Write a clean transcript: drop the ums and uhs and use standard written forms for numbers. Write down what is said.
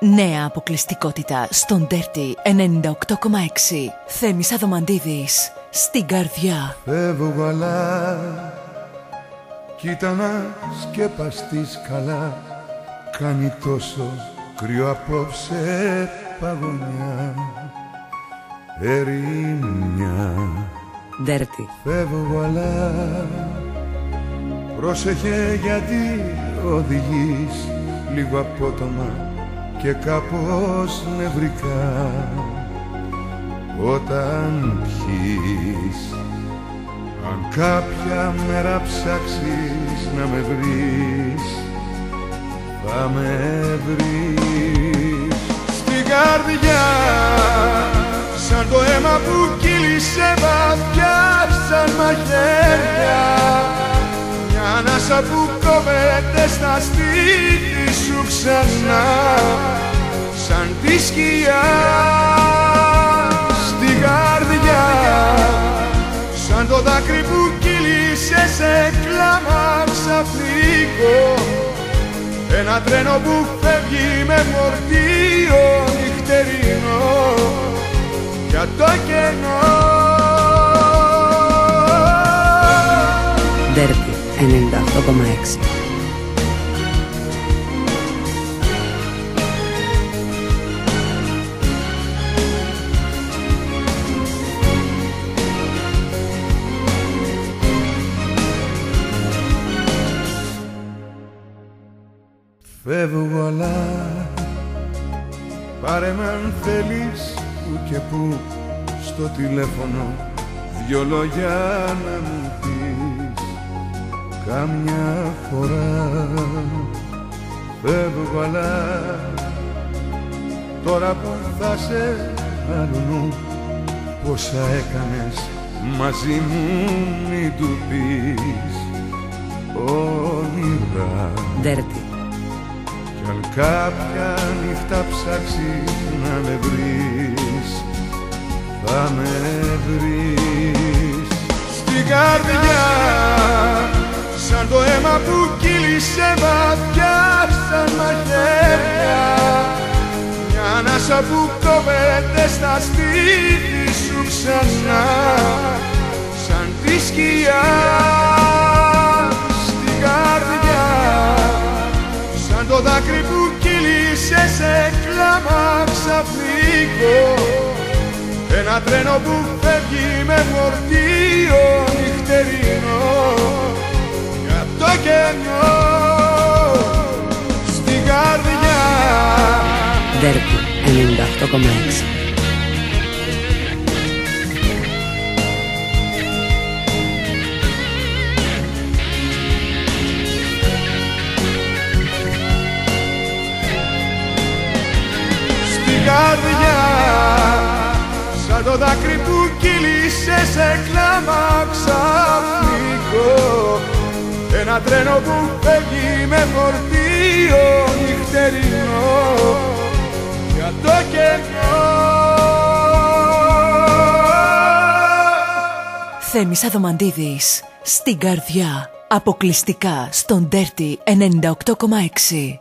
Νέα αποκλειστικότητα στον Dirty 98,6. Θέμης Αδωμαντίδης, στην καρδιά. Φεύγω αλλά κοίτα να σκεπαστείς καλά. Κάνει τόσο κρύο απόψε παγωνιά. Ερημιά Dirty. Φεύγω αλλά πρόσεχε γιατί οδηγείς λίγο απότομα και κάπως νευρικά. Όταν πιείς, αν κάποια μέρα ψάξεις να με βρεις, θα με βρεις στην καρδιά. Σαν το αίμα που κύλησε βαθιά σαν μαχαίρια, μια ανάσα που κόβεται στα στήθη σου ξανά, σαν τη σκιά στην καρδιά. Σαν το δάκρυ που κύλησε σε κλάμα ξαφνικό, ένα τρένο που φεύγει με φορτίο νυχτερινό για το κενό. Dirty 98,6. Φεύγω αλλά πάρε με αν θέλεις που και που στο τηλέφωνο δυο λόγια να μου πεις κάμια φορά. Φεύγω αλλά τώρα που θα σε αλλού πόσα έκανες μαζί μου μην του πεις όνειρα. Dirty. Κι αν κάποια νύχτα ψάξεις να με βρεις, θα με βρεις στην καρδιά. Σαν το αίμα που κύλησε βαθιά σαν μαχαίρια, μια ανάσα που κόβεται στα στήθη σου ξανά, σαν τη σκιά στην καρδιά. Σαν το δάκρυ που κύλησε σε κλάμα ξαφνικό, ένα τρένο που φεύγει με φορτίο νυχτερινό για το κενό στην καρδιά. Dirty 98,6. Καρδιά, σαν το δάκρυ που κύλησε σε κλάμα ξαφνικό, ένα τρένο που φεύγει με φορτίο νυχτερινό για το κενό. Θέμης Αδωμαντίδης, στην καρδιά. Αποκλειστικά στον Dirty 98,6.